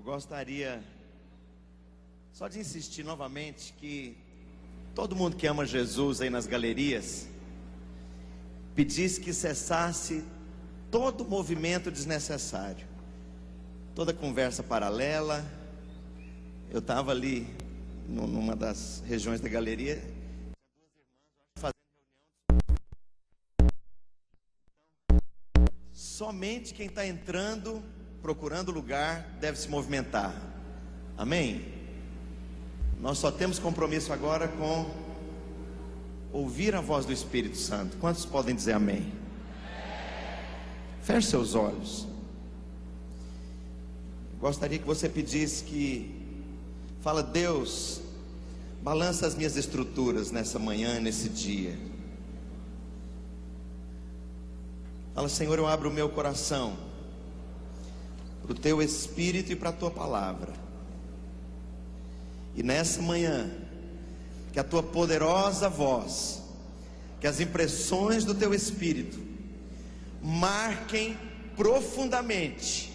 gostaria só de insistir novamente que todo mundo que ama Jesus aí nas galerias pedisse que cessasse todo movimento desnecessário, toda conversa paralela. Eu estava ali numa das regiões da galeria, fazendo reunião. Somente quem está entrando, procurando lugar, deve se movimentar. Amém? Nós só temos compromisso agora com ouvir a voz do Espírito Santo. Quantos podem dizer amém? Feche seus olhos. Gostaria que você pedisse fala, Deus, balança as minhas estruturas nessa manhã, nesse dia. Fala, Senhor, eu abro o meu coração para o teu Espírito e para a tua palavra. E nessa manhã, que a tua poderosa voz, que as impressões do teu Espírito marquem profundamente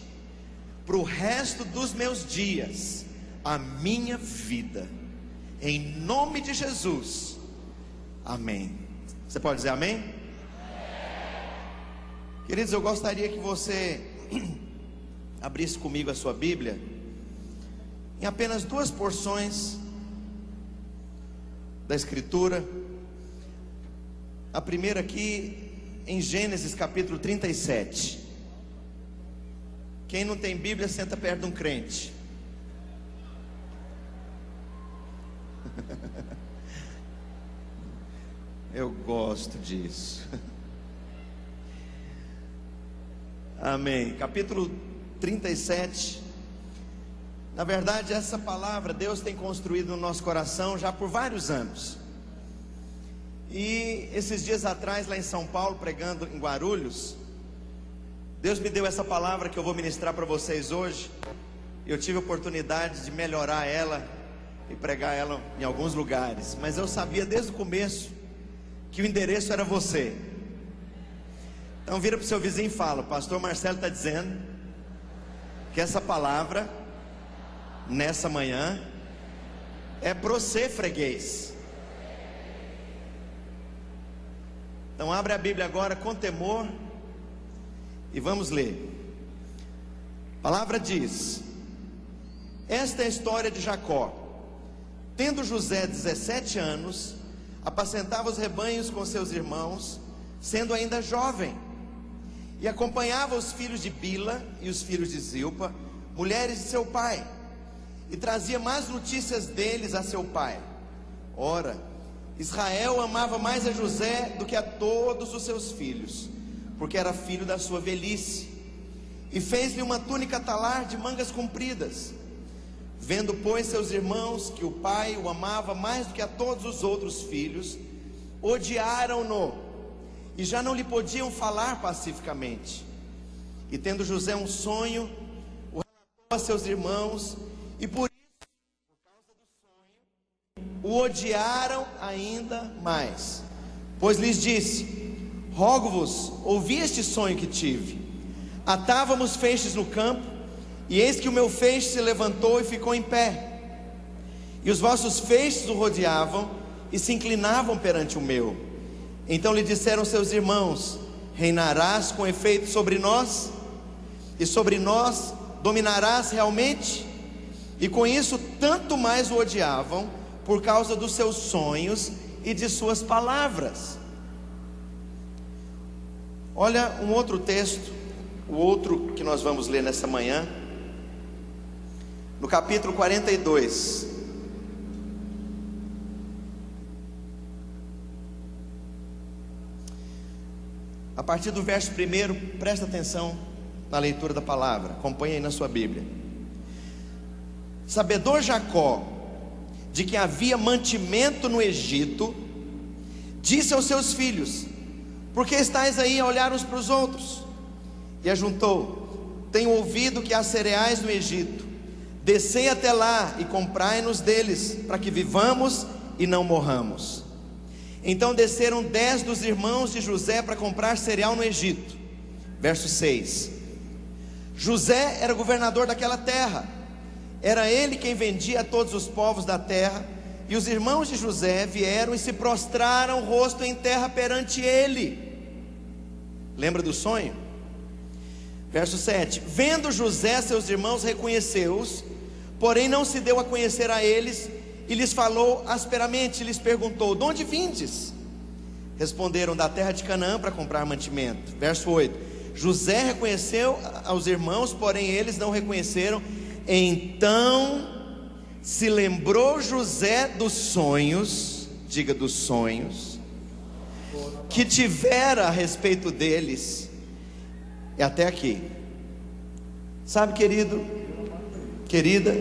para o resto dos meus dias a minha vida, em nome de Jesus, amém. Você pode dizer amém? Amém. Queridos, eu gostaria que você abrisse comigo a sua Bíblia em apenas duas porções da Escritura. A primeira aqui em Gênesis capítulo 37. Quem não tem Bíblia senta perto de um crente. Eu gosto disso. Amém. Capítulo 37. Na verdade, essa palavra Deus tem construído no nosso coração já por vários anos. E esses dias atrás, lá em São Paulo, pregando em Guarulhos, Deus me deu essa palavra que eu vou ministrar para vocês hoje. Eu tive a oportunidade de melhorar ela e pregar ela em alguns lugares, mas eu sabia desde o começo que o endereço era você. Então vira para o seu vizinho e fala: o pastor Marcelo está dizendo que essa palavra nessa manhã é para você, freguês. Então abre a Bíblia agora com temor e vamos ler. A palavra diz: esta é a história de Jacó. Tendo José 17 anos, apacentava os rebanhos com seus irmãos, sendo ainda jovem, e acompanhava os filhos de Bila e os filhos de Zilpa, mulheres de seu pai, e trazia más notícias deles a seu pai. Ora, Israel amava mais a José do que a todos os seus filhos, porque era filho da sua velhice, e fez-lhe uma túnica talar de mangas compridas. Vendo, pois, seus irmãos que o pai o amava mais do que a todos os outros filhos, odiaram-no, e já não lhe podiam falar pacificamente. E tendo José um sonho, o relatou a seus irmãos, e por isso, por causa do sonho, o odiaram ainda mais. Pois lhes disse: rogo-vos, ouvi este sonho que tive. Atávamos feixes no campo, e eis que o meu feixe se levantou e ficou em pé, e os vossos feixes o rodeavam e se inclinavam perante o meu. Então lhe disseram seus irmãos: reinarás com efeito sobre nós, e sobre nós dominarás realmente? E com isso tanto mais o odiavam, por causa dos seus sonhos e de suas palavras. Olha um outro texto, o outro que nós vamos ler nessa manhã, no capítulo 42. A partir do verso 1, presta atenção na leitura da palavra, acompanhe aí na sua Bíblia. Sabedor Jacó de que havia mantimento no Egito, disse aos seus filhos: por que estáis aí a olhar uns para os outros? E ajuntou: tenho ouvido que há cereais no Egito, descei até lá e comprai-nos deles, para que vivamos e não morramos. Então desceram 10 dos irmãos de José para comprar cereal no Egito. Verso 6. José era governador daquela terra, Era ele quem vendia a todos os povos da terra. E os irmãos de José vieram e se prostraram rosto em terra perante ele. Lembra do sonho? Verso 7: vendo José seus irmãos, reconheceu-os, porém não se deu a conhecer a eles, e lhes falou asperamente, lhes perguntou: de onde vindes? Responderam: da terra de Canaã, para comprar mantimento. Verso 8: José reconheceu aos irmãos, porém eles não reconheceram. Então se lembrou José dos sonhos, diga dos sonhos, que tivera a respeito deles. E até aqui. Sabe, querido, querida,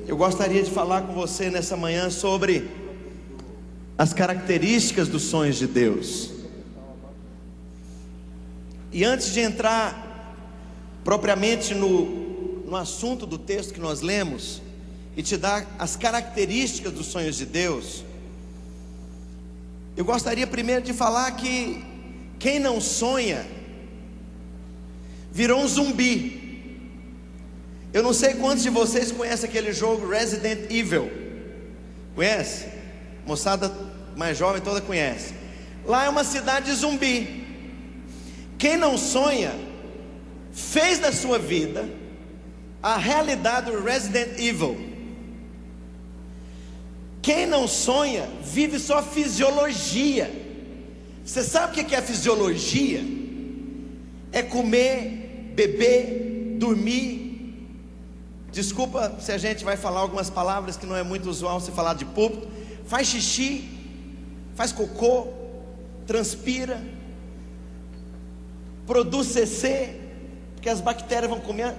eu gostaria de falar com você nessa manhã sobre as características dos sonhos de Deus. E antes de entrar propriamente no assunto do texto que nós lemos, e te dar as características dos sonhos de Deus, eu gostaria primeiro de falar que quem não sonha virou um zumbi. Eu não sei quantos de vocês conhecem aquele jogo Resident Evil. Conhece? Moçada mais jovem toda conhece. Lá é uma cidade zumbi. Quem não sonha fez da sua vida a realidade do Resident Evil. Quem não sonha vive só fisiologia. Você sabe o que é fisiologia? É comer, beber, dormir. Desculpa se a gente vai falar algumas palavras que não é muito usual se falar de púlpito. Faz xixi, faz cocô, transpira, produz CC, porque as bactérias vão comer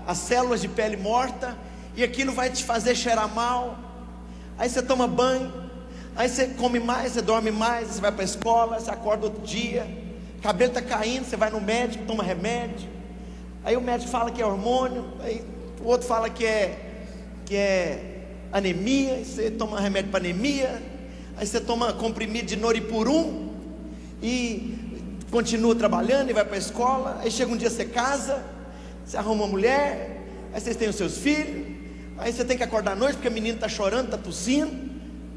as células de pele morta, e aquilo vai te fazer cheirar mal. Aí você toma banho, aí você come mais, você dorme mais, você vai para a escola, você acorda outro dia, cabelo está caindo, você vai no médico, toma remédio. Aí o médico fala que é hormônio, aí o outro fala que é anemia, aí você toma remédio para anemia, aí você toma comprimido de Noripurum e continua trabalhando e vai para a escola. Aí chega um dia, você casa, você arruma uma mulher, aí vocês têm os seus filhos. Aí você tem que acordar à noite porque o menino está chorando, está tossindo.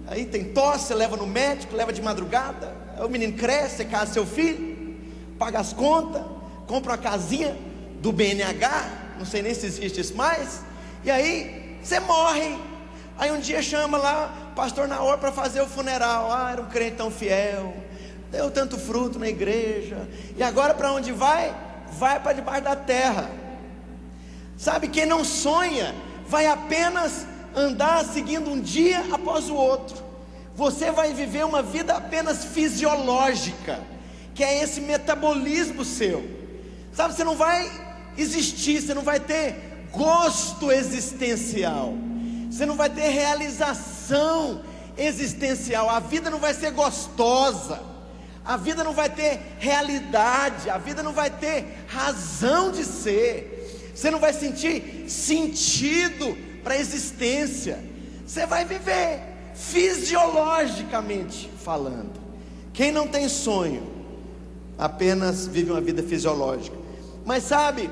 Aí tem tosse, você leva no médico, leva de madrugada. Aí o menino cresce, você casa seu filho, paga as contas, compra uma casinha do BNH, não sei nem se existe isso mais. E aí você morre. Aí um dia chama lá pastor Naor para fazer o funeral. Ah, era um crente tão fiel, deu tanto fruto na igreja. E agora para onde vai? Vai para debaixo da terra. Sabe, quem não sonha vai apenas andar seguindo um dia após o outro. Você vai viver uma vida apenas fisiológica, que é esse metabolismo seu. Sabe, você não vai existir, você não vai ter gosto existencial, você não vai ter realização existencial. A vida não vai ser gostosa, a vida não vai ter realidade, a vida não vai ter razão de ser. Você não vai sentir sentido para a existência. Você vai viver fisiologicamente falando. Quem não tem sonho apenas vive uma vida fisiológica. Mas sabe,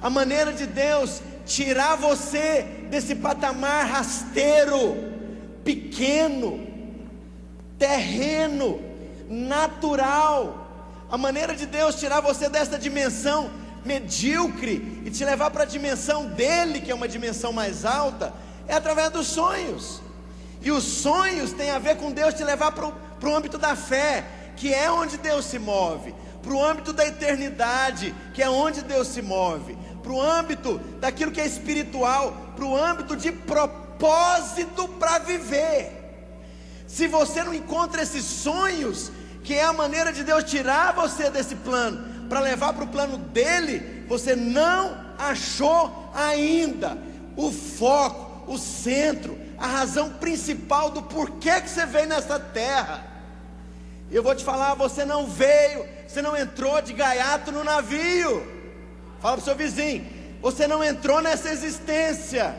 a maneira de Deus tirar você desse patamar rasteiro, pequeno, terreno, natural, a maneira de Deus tirar você dessa dimensão medíocre e te levar para a dimensão dele, que é uma dimensão mais alta, é através dos sonhos. E os sonhos têm a ver com Deus te levar para o âmbito da fé, que é onde Deus se move, para o âmbito da eternidade, que é onde Deus se move, para o âmbito daquilo que é espiritual, para o âmbito de propósito para viver. Se você não encontra esses sonhos, que é a maneira de Deus tirar você desse plano para levar para o plano dele, você não achou ainda o foco, o centro, a razão principal do porquê que você veio nessa terra. Eu vou te falar, você não veio, você não entrou de gaiato no navio. Fala para o seu vizinho, você não entrou nessa existência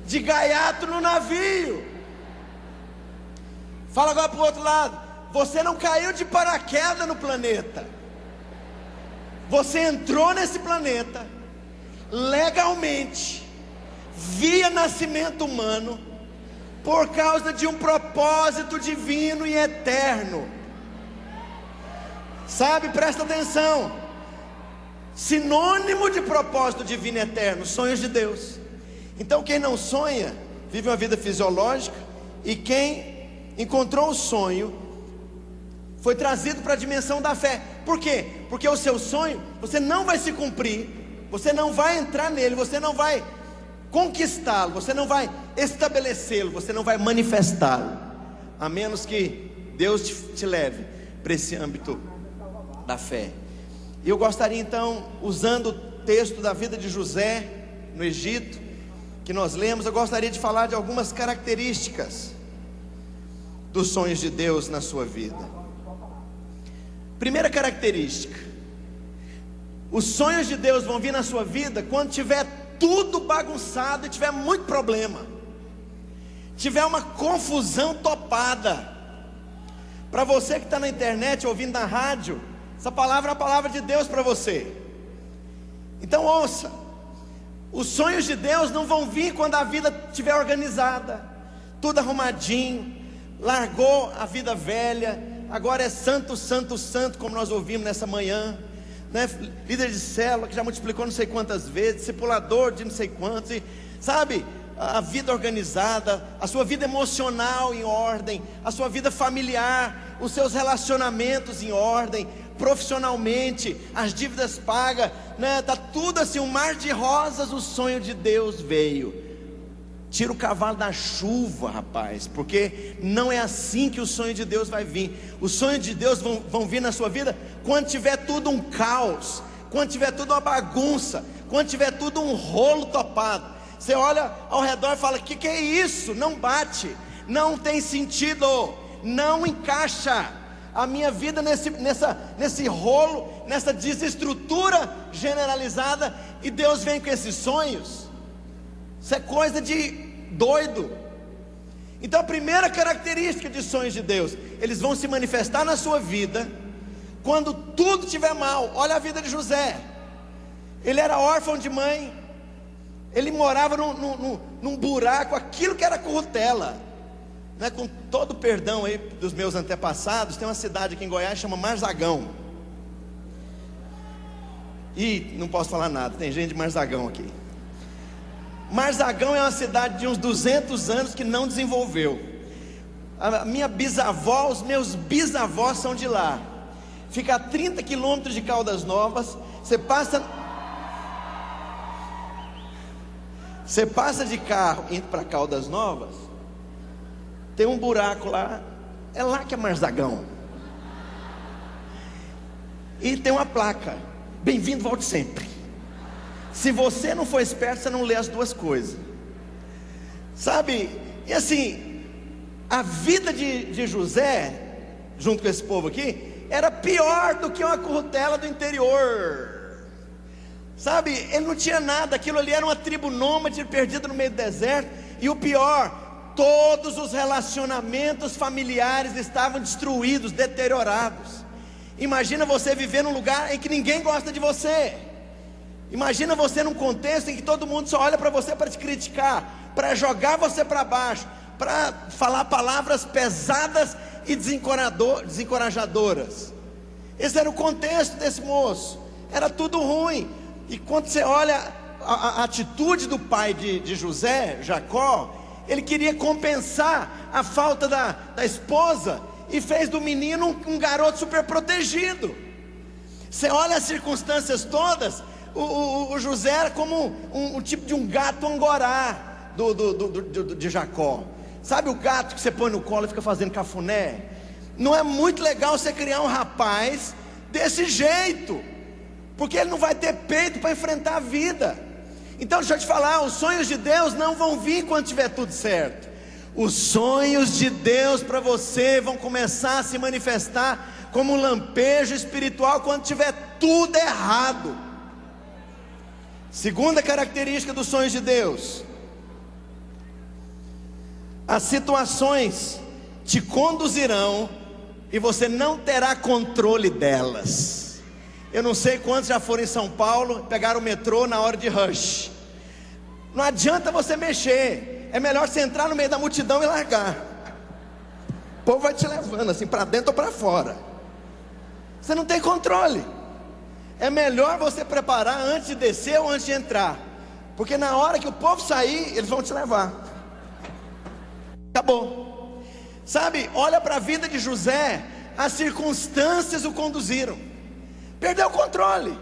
de gaiato no navio. Fala agora para o outro lado, você não caiu de paraquedas no planeta. Você entrou nesse planeta legalmente, via nascimento humano por causa de um propósito divino e eterno. Sabe, presta atenção. Sinônimo de propósito divino e eterno: sonhos de Deus. Então quem não sonha vive uma vida fisiológica, e quem encontrou o sonho foi trazido para a dimensão da fé. Por quê? Porque o seu sonho, você não vai se cumprir, você não vai entrar nele, você não vai conquistá-lo, você não vai estabelecê-lo, você não vai manifestá-lo, a menos que Deus te leve para esse âmbito da fé. E eu gostaria então, usando o texto da vida de José no Egito, que nós lemos, eu gostaria de falar de algumas características dos sonhos de Deus na sua vida. Primeira característica: os sonhos de Deus vão vir na sua vida quando tiver tudo bagunçado e tiver muito problema, tiver uma confusão topada. Para você que está na internet, ouvindo na rádio, essa palavra é a palavra de Deus para você. Então ouça: os sonhos de Deus não vão vir quando a vida estiver organizada, tudo arrumadinho, largou a vida velha, agora é santo, santo, santo, como nós ouvimos nessa manhã, né? Líder de célula que já multiplicou não sei quantas vezes, discipulador de não sei quantos, e, sabe, a vida organizada, a sua vida emocional em ordem, a sua vida familiar, os seus relacionamentos em ordem, profissionalmente, as dívidas pagas, né? Tá tudo assim, um mar de rosas. O sonho de Deus veio. Tira o cavalo da chuva, rapaz, porque não é assim que o sonho de Deus vai vir. Os sonhos de Deus vão vir na sua vida quando tiver tudo um caos, quando tiver tudo uma bagunça, quando tiver tudo um rolo topado. Você olha ao redor e fala: que é isso? Não bate, não tem sentido, não encaixa a minha vida nesse rolo, nessa desestrutura generalizada. E Deus vem com esses sonhos. Isso é coisa de doido. Então a primeira característica de sonhos de Deus: eles vão se manifestar na sua vida quando tudo estiver mal. Olha a vida de José. Ele era órfão de mãe, ele morava num buraco, aquilo que era currutela, né? Com todo o perdão aí dos meus antepassados, tem uma cidade aqui em Goiás que chama Marzagão. E não posso falar nada, tem gente de Marzagão aqui. Marzagão é uma cidade de uns 200 anos que não desenvolveu. A minha bisavó, os meus bisavós são de lá. Fica a 30 quilômetros de Caldas Novas. Você passa de carro indo para Caldas Novas, tem um buraco lá, é lá que é Marzagão. E tem uma placa: bem-vindo, volte sempre. Se você não for esperto, você não lê as duas coisas, sabe? E assim, a vida de José, junto com esse povo aqui, era pior do que uma currutela do interior, sabe? Ele não tinha nada, aquilo ali era uma tribo nômade perdida no meio do deserto. E o pior, todos os relacionamentos familiares estavam destruídos, deteriorados. Imagina você viver num lugar em que ninguém gosta de você. Imagina você num contexto em que todo mundo só olha para você para te criticar, para jogar você para baixo, para falar palavras pesadas e desencorajadoras. Esse era o contexto desse moço. Era tudo ruim. E quando você olha a atitude do pai de José, Jacó, ele queria compensar a falta da esposa e fez do menino um garoto super protegido. Você olha as circunstâncias todas. O José era como um tipo de um gato angorá de Jacó. Sabe o gato que você põe no colo e fica fazendo cafuné? Não é muito legal você criar um rapaz desse jeito, porque ele não vai ter peito para enfrentar a vida. Então deixa eu te falar, os sonhos de Deus não vão vir quando tiver tudo certo. Os sonhos de Deus para você vão começar a se manifestar como um lampejo espiritual quando tiver tudo errado. Segunda característica dos sonhos de Deus: as situações te conduzirão e você não terá controle delas. Eu não sei quantos já foram em São Paulo, pegaram o metrô na hora de rush. Não adianta você mexer, é melhor você entrar no meio da multidão e largar. O povo vai te levando assim para dentro ou para fora. Você não tem controle. É melhor você preparar antes de descer ou antes de entrar, porque na hora que o povo sair, eles vão te levar. Acabou. Sabe, olha para a vida de José. As circunstâncias o conduziram. Perdeu o controle.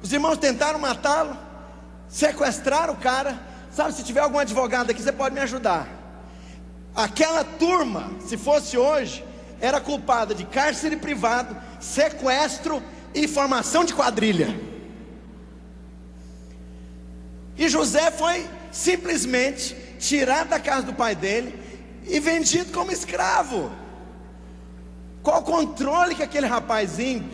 Os irmãos tentaram matá-lo, sequestraram o cara. Sabe, se tiver algum advogado aqui, você pode me ajudar. Aquela turma, se fosse hoje, era culpada de cárcere privado, sequestro e formação de quadrilha. E José foi simplesmente tirado da casa do pai dele e vendido como escravo. Qual o controle que aquele rapazinho,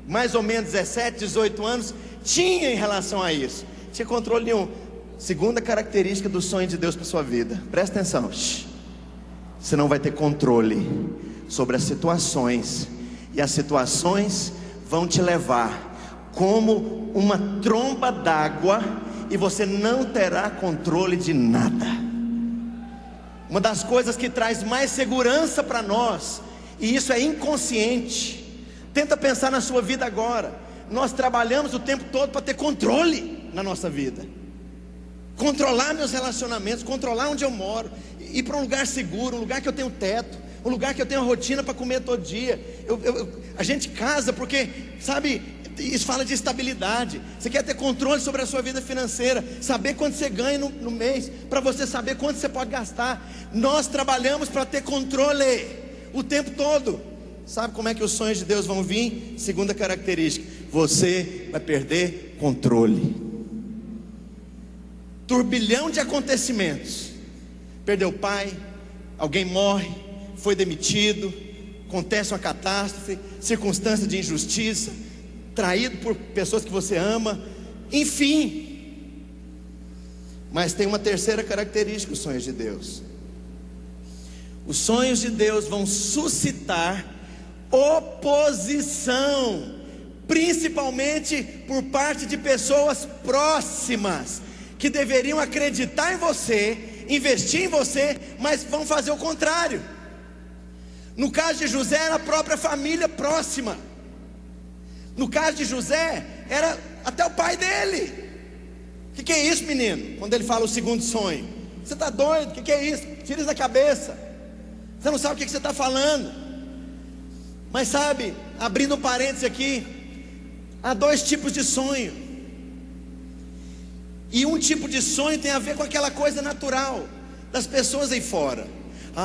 mais ou menos 17, 18 anos, tinha em relação a isso? Tinha controle nenhum. Segunda característica do sonho de Deus para a sua vida, presta atenção. Você não vai ter controle sobre as situações, e as situações vão te levar como uma tromba d'água, e você não terá controle de nada. Uma das coisas que traz mais segurança para nós, e isso é inconsciente, tenta pensar na sua vida agora. Nós trabalhamos o tempo todo para ter controle na nossa vida, controlar meus relacionamentos, controlar onde eu moro, ir para um lugar seguro, um lugar que eu tenho teto, um lugar que eu tenho rotina para comer todo dia. A gente casa porque, sabe, isso fala de estabilidade. Você quer ter controle sobre a sua vida financeira, saber quanto você ganha no mês, para você saber quanto você pode gastar. Nós trabalhamos para ter controle o tempo todo. Sabe como é que os sonhos de Deus vão vir? Segunda característica: você vai perder controle. Turbilhão de acontecimentos. Perdeu o pai, alguém morre, foi demitido, acontece uma catástrofe, circunstância de injustiça, traído por pessoas que você ama, enfim. Mas tem uma terceira característica: os sonhos de Deus. Os sonhos de Deus vão suscitar oposição, principalmente por parte de pessoas próximas, que deveriam acreditar em você, investir em você, mas vão fazer o contrário. No caso de José, era a própria família próxima. No caso de José, era até o pai dele. O que é isso, menino? Quando ele fala o segundo sonho, você está doido? O que é isso? Tira isso da cabeça. Você não sabe o que você está falando. Mas sabe, abrindo um parênteses aqui, há dois tipos de sonho. E um tipo de sonho tem a ver com aquela coisa natural das pessoas aí fora.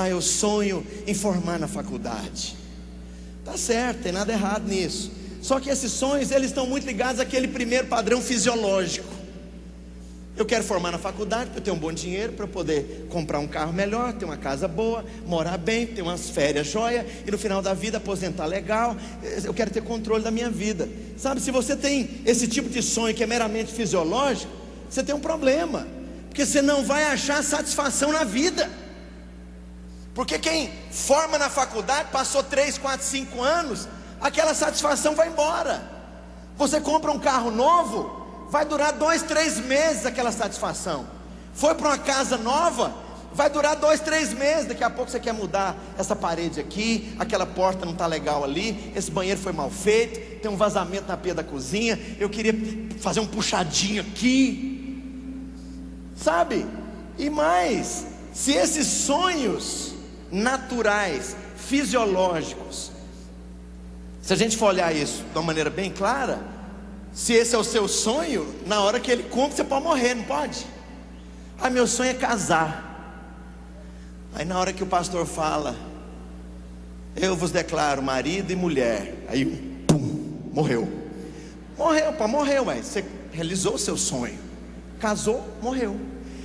Eu sonho em formar na faculdade. Tá certo, tem nada errado nisso. Só que esses sonhos, eles estão muito ligados àquele primeiro padrão fisiológico. Eu quero formar na faculdade para eu ter um bom dinheiro, para eu poder comprar um carro melhor, ter uma casa boa, morar bem, ter umas férias joia, e no final da vida aposentar legal. Eu quero ter controle da minha vida. Sabe, se você tem esse tipo de sonho que é meramente fisiológico, você tem um problema, porque você não vai achar satisfação na vida. Porque quem forma na faculdade, passou 3, 4, 5 anos, aquela satisfação vai embora. Você compra um carro novo, vai durar 2, 3 meses aquela satisfação. Foi para uma casa nova, vai durar 2, 3 meses. Daqui a pouco você quer mudar essa parede aqui, aquela porta não está legal ali, esse banheiro foi mal feito, tem um vazamento na pia da cozinha, eu queria fazer um puxadinho aqui, sabe? E mais, se esses sonhos naturais, fisiológicos, se a gente for olhar isso de uma maneira bem clara, se esse é o seu sonho, na hora que ele cumpre, você pode morrer, não pode? Meu sonho é casar. Aí na hora que o pastor fala, eu vos declaro marido e mulher, aí pum, morreu. Morreu, você realizou o seu sonho, casou, morreu.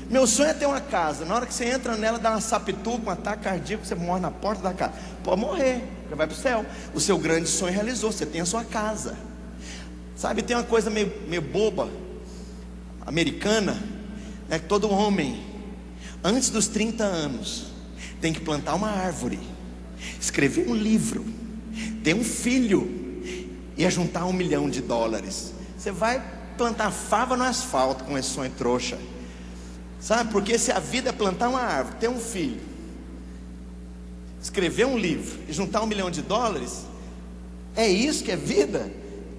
Meu sonho é ter uma casa. Na hora que você entra nela, dá uma sapituca, um ataque cardíaco, você morre na porta da casa, pode morrer, já vai para o céu. O seu grande sonho realizou, você tem a sua casa. Sabe, tem uma coisa meio boba, americana, né, que todo homem, antes dos 30 anos, tem que plantar uma árvore, escrever um livro, ter um filho, e juntar $1 milhão. Você vai plantar fava no asfalto com esse sonho trouxa. Sabe, porque se a vida é plantar uma árvore, ter um filho, escrever um livro e juntar $1 milhão, é isso que é vida?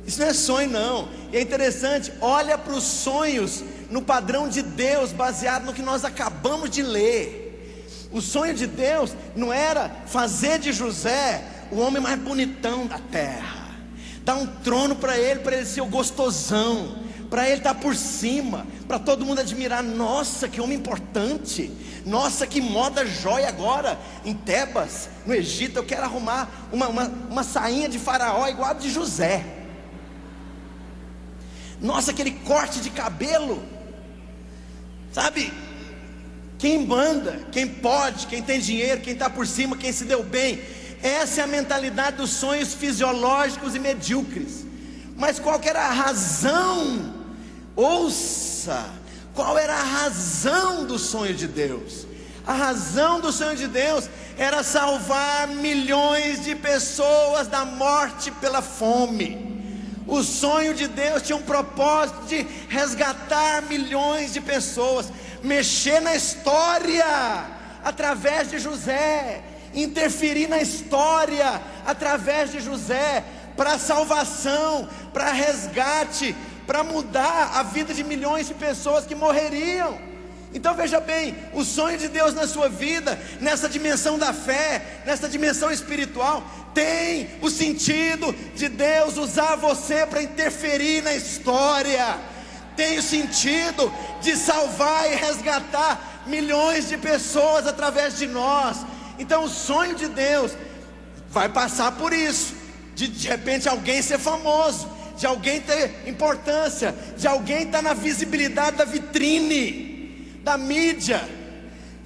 Isso não é sonho não. E é interessante, olha para os sonhos no padrão de Deus, baseado no que nós acabamos de ler. O sonho de Deus não era fazer de José o homem mais bonitão da terra, dar um trono para ele ser o gostosão, para ele estar por cima, para todo mundo admirar. Nossa, que homem importante, nossa, que moda jóia agora em Tebas, no Egito. Eu quero arrumar uma sainha de faraó igual a de José. Nossa, aquele corte de cabelo, sabe? Quem manda, quem pode, quem tem dinheiro, quem está por cima, quem se deu bem. Essa é a mentalidade dos sonhos fisiológicos e medíocres. Mas qual que era a razão? Ouça, qual era a razão do sonho de Deus? A razão do sonho de Deus era salvar milhões de pessoas da morte pela fome. O sonho de Deus tinha um propósito de resgatar milhões de pessoas, mexer na história através de José, interferir na história através de José, para salvação, para resgate, para mudar a vida de milhões de pessoas que morreriam. Então veja bem, o sonho de Deus na sua vida, nessa dimensão da fé, nessa dimensão espiritual, tem o sentido de Deus usar você para interferir na história, tem o sentido de salvar e resgatar milhões de pessoas através de nós. Então o sonho de Deus vai passar por isso, de repente alguém ser famoso, de alguém ter importância, de alguém estar na visibilidade da vitrine, da mídia,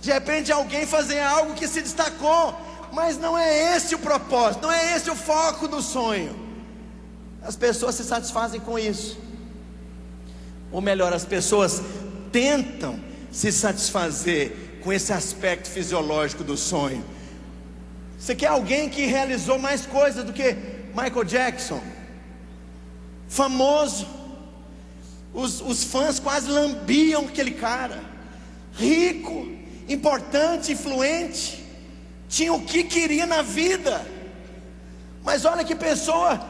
de repente alguém fazer algo que se destacou, mas não é esse o propósito, não é esse o foco do sonho. As pessoas se satisfazem com isso, ou melhor, as pessoas tentam se satisfazer com esse aspecto fisiológico do sonho. Você quer alguém que realizou mais coisas do que Michael Jackson, famoso, os fãs quase lambiam aquele cara, rico, importante, influente, tinha o que queria na vida, mas olha que pessoa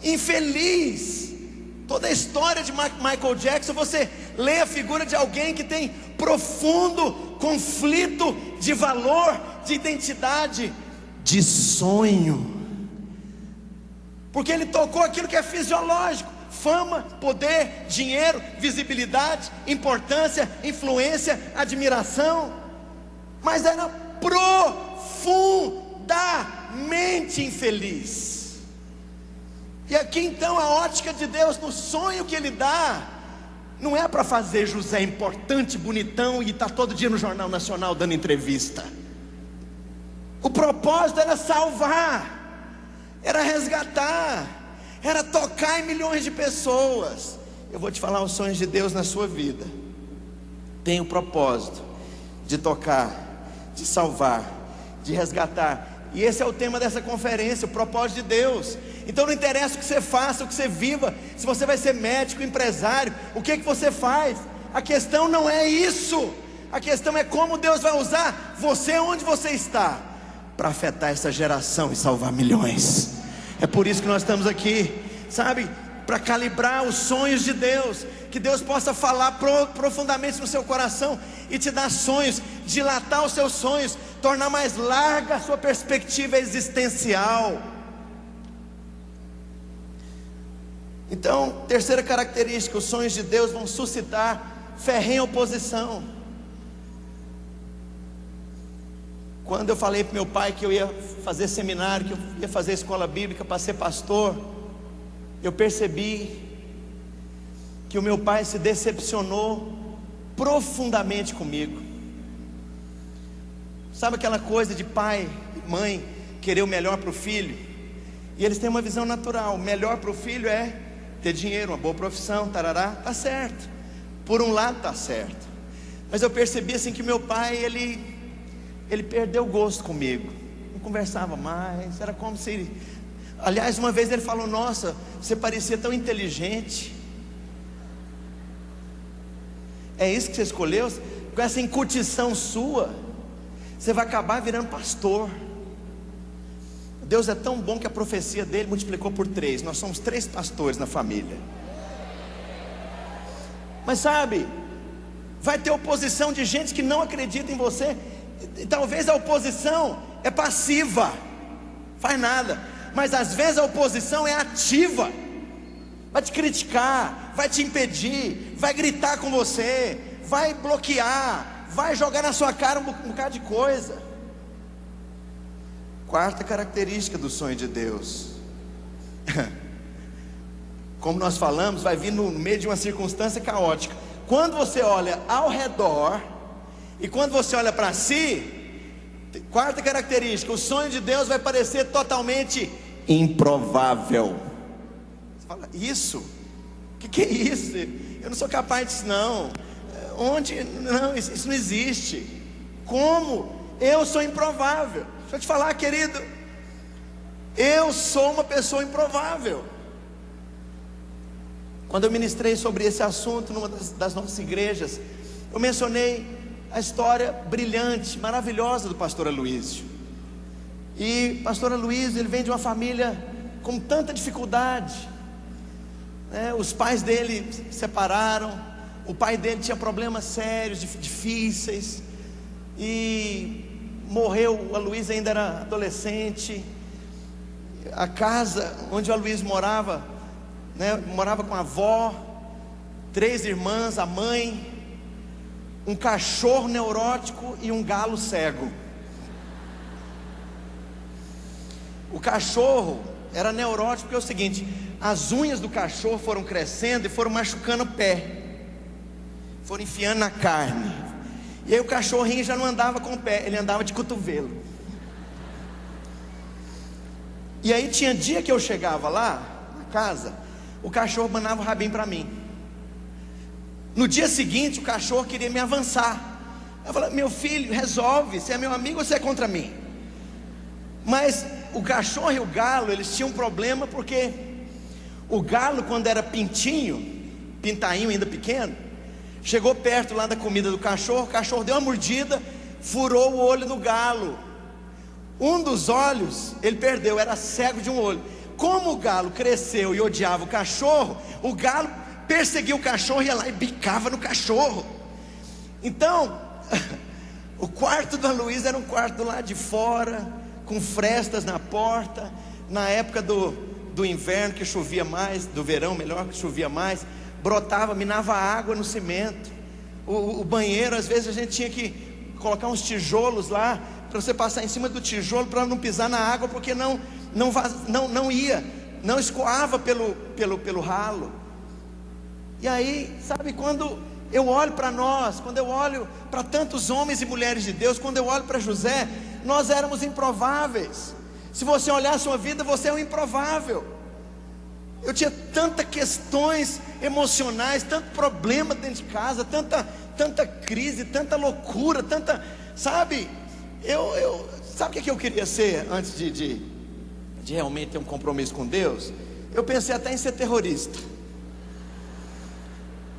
infeliz. Toda a história de Michael Jackson, você lê a figura de alguém que tem profundo conflito de valor, de identidade, de sonho, porque ele tocou aquilo que é fisiológico: fama, poder, dinheiro, visibilidade, importância, influência, admiração, mas era profundamente infeliz. E aqui então a ótica de Deus no sonho que Ele dá, não é para fazer José importante, bonitão e estar todo dia no Jornal Nacional dando entrevista. O propósito era salvar, era resgatar, era tocar em milhões de pessoas. Eu vou te falar, os sonhos de Deus na sua vida tem o propósito de tocar, de salvar, de resgatar. E esse é o tema dessa conferência, o propósito de Deus. Então não interessa o que você faça, o que você viva, se você vai ser médico, empresário, o que você faz. A questão não é isso. A questão é como Deus vai usar você onde você está para afetar essa geração e salvar milhões. É por isso que nós estamos aqui, sabe? Para calibrar os sonhos de Deus, que Deus possa falar profundamente no seu coração e te dar sonhos, dilatar os seus sonhos, tornar mais larga a sua perspectiva existencial. Então, terceira característica: os sonhos de Deus vão suscitar ferrenha oposição. Quando eu falei para meu pai que eu ia fazer seminário, que eu ia fazer escola bíblica para ser pastor, eu percebi que o meu pai se decepcionou profundamente comigo. Sabe aquela coisa de pai e mãe querer o melhor para o filho? E eles têm uma visão natural: o melhor para o filho é ter dinheiro, uma boa profissão, tarará, tá certo. Por um lado tá certo, mas eu percebi assim que meu pai, ele perdeu o gosto comigo, não conversava mais, era como se... Aliás, uma vez ele falou: nossa, você parecia tão inteligente. É isso que você escolheu? com essa incutição sua, você vai acabar virando pastor. Deus é tão bom que a profecia dele multiplicou por 3. Nós somos 3 pastores na família. Mas sabe, vai ter oposição de gente que não acredita em você. E talvez a oposição é passiva, faz nada. Mas às vezes a oposição é ativa, vai te criticar, vai te impedir, vai gritar com você, vai bloquear, vai jogar na sua cara um bocado de coisa. Quarta característica do sonho de Deus, como nós falamos, vai vir no meio de uma circunstância caótica. Quando você olha ao redor e quando você olha para si, quarta característica, o sonho de Deus vai parecer totalmente improvável. Você fala, isso? O que é isso? Eu não sou capaz disso não. Onde? Não, isso não existe. Como? Eu sou improvável. Deixa eu te falar, querido, eu sou uma pessoa improvável. Quando eu ministrei sobre esse assunto numa das nossas igrejas, eu mencionei a história brilhante, maravilhosa do pastor Aloísio. E pastor Aloísio, ele vem de uma família com tanta dificuldade, né? Os pais dele se separaram, o pai dele tinha problemas sérios, difíceis, e morreu. O Aloísio ainda era adolescente. A casa onde o Aloísio morava, né, morava com a avó, 3 irmãs, a mãe, um cachorro neurótico e um galo cego. O cachorro era neurótico porque é o seguinte: as unhas do cachorro foram crescendo e foram machucando o pé, foram enfiando na carne. E aí o cachorrinho já não andava com o pé, ele andava de cotovelo. E aí tinha dia que eu chegava lá na casa, o cachorro banava o rabinho para mim. No dia seguinte o cachorro queria me avançar. Eu falei, meu filho, resolve, você é meu amigo ou você é contra mim? Mas o cachorro e o galo, eles tinham um problema, porque o galo, quando era pintainho ainda pequeno, chegou perto lá da comida do cachorro, o cachorro deu uma mordida, furou o olho do galo. Um dos olhos ele perdeu, era cego de um olho. Como o galo cresceu e odiava o cachorro, o galo perseguia o cachorro e ia lá e bicava no cachorro. Então o quarto da Luísa era um quarto do lado de fora, com frestas na porta. Na época do inverno, que chovia mais, do verão melhor, que chovia mais, brotava, minava água no cimento. O banheiro, às vezes a gente tinha que colocar uns tijolos lá, para você passar em cima do tijolo, para não pisar na água, porque não escoava pelo ralo. E aí, sabe, quando eu olho para nós, quando eu olho para tantos homens e mulheres de Deus, quando eu olho para José, nós éramos improváveis. Se você olhar a sua vida, você é um improvável. Eu tinha tantas questões emocionais, tanto problema dentro de casa, tanta crise, tanta loucura, sabe? Sabe o que eu queria ser antes de realmente ter um compromisso com Deus? Eu pensei até em ser terrorista.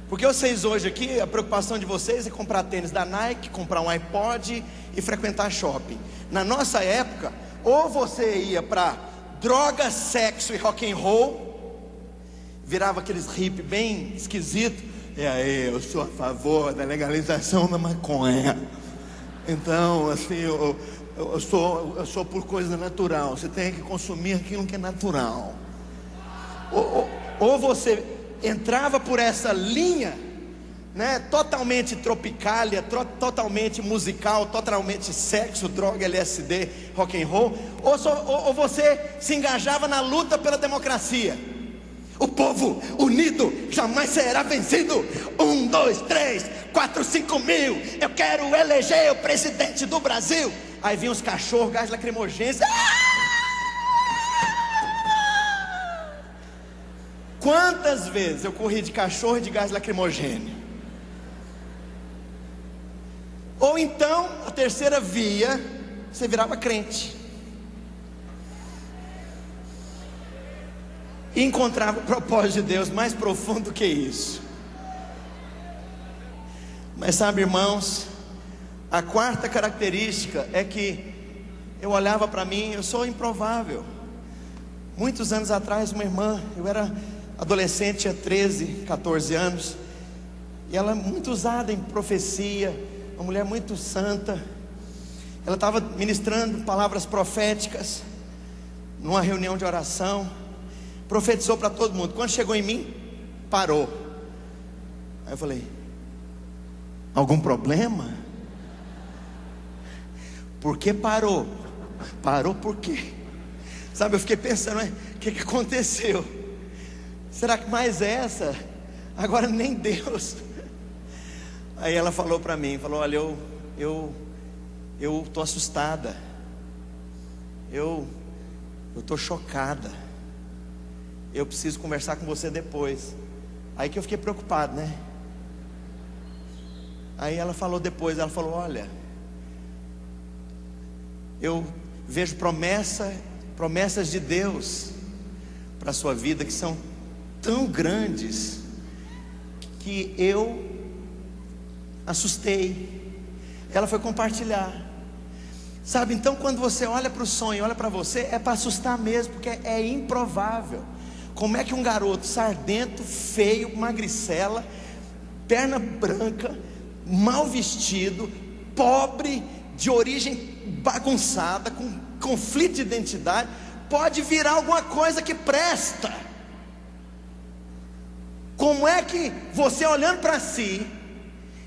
Porque vocês hoje aqui, a preocupação de vocês é comprar tênis da Nike, comprar um iPod e frequentar shopping. Na nossa época, ou você ia para droga, sexo e rock and roll, virava aqueles hippie bem esquisito. E aí, eu sou a favor da legalização da maconha. Então, assim, eu sou por coisa natural. Você tem que consumir aquilo que é natural. Ou você entrava por essa linha, né, totalmente tropicália, totalmente musical, totalmente sexo, droga, LSD, rock and roll, ou você se engajava na luta pela democracia. O povo unido jamais será vencido. 1, 2, 3, 4, 5 mil. Eu quero eleger o presidente do Brasil. Aí vinham os cachorros, gás lacrimogêneos. Quantas vezes eu corri de cachorro e de gás lacrimogêneo? Ou então, a terceira via, você virava crente e encontrava o propósito de Deus mais profundo que isso. Mas sabe, irmãos, a quarta característica é que eu olhava para mim, eu sou improvável. Muitos anos atrás, uma irmã, eu era adolescente, tinha 13, 14 anos, e ela muito usada em profecia, uma mulher muito santa. Ela estava ministrando palavras proféticas numa reunião de oração, profetizou para todo mundo. Quando chegou em mim, parou. Aí eu falei: algum problema? Por que parou? Parou por quê? Sabe, eu fiquei pensando, o que aconteceu? Será que mais essa? Agora nem Deus. Aí ela falou para mim, falou: olha, eu estou assustada, eu estou chocada, eu preciso conversar com você depois. Aí que eu fiquei preocupado, né? Aí ela falou depois, ela falou: olha, eu vejo promessas de Deus para a sua vida que são tão grandes que eu assustei. Ela foi compartilhar. Sabe, então quando você olha para o sonho, olha para você, é para assustar mesmo, porque é improvável. Como é que um garoto sardento, feio, magricela, perna branca, mal vestido, pobre, de origem bagunçada, com conflito de identidade, pode virar alguma coisa que presta? Como é que você, olhando para si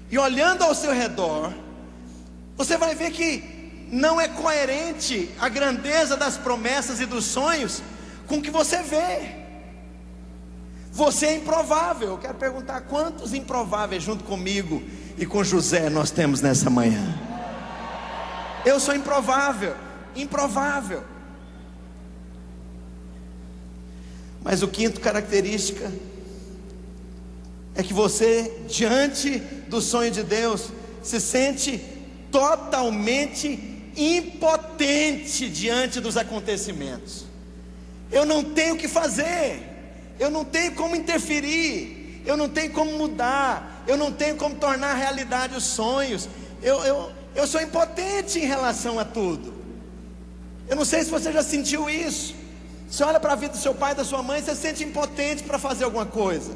e olhando ao seu redor, você vai ver que não é coerente a grandeza das promessas e dos sonhos com o que você vê. Você é improvável. Eu quero perguntar: quantos improváveis junto comigo e com José nós temos nessa manhã? Eu sou improvável. Improvável. Mas o quinto característica é que você, diante do sonho de Deus, se sente totalmente impotente diante dos acontecimentos. Eu não tenho o que fazer, eu não tenho como interferir, eu não tenho como mudar, eu não tenho como tornar realidade os sonhos. Eu sou impotente em relação a tudo. Eu não sei se você já sentiu isso. Você olha para a vida do seu pai e da sua mãe, você se sente impotente para fazer alguma coisa.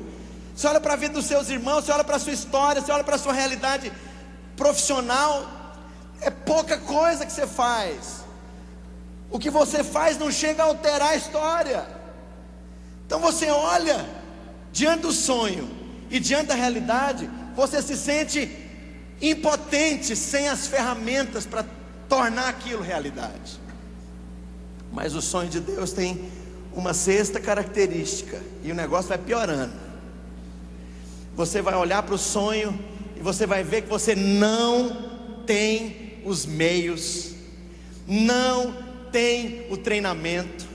Você olha para a vida dos seus irmãos, você olha para a sua história, você olha para a sua realidade profissional, é pouca coisa que você faz. O que você faz não chega a alterar a história. Então você olha diante do sonho e diante da realidade, você se sente impotente, sem as ferramentas para tornar aquilo realidade. Mas o sonho de Deus tem uma sexta característica, e o negócio vai piorando. Você vai olhar para o sonho e você vai ver que você não tem os meios, não tem o treinamento,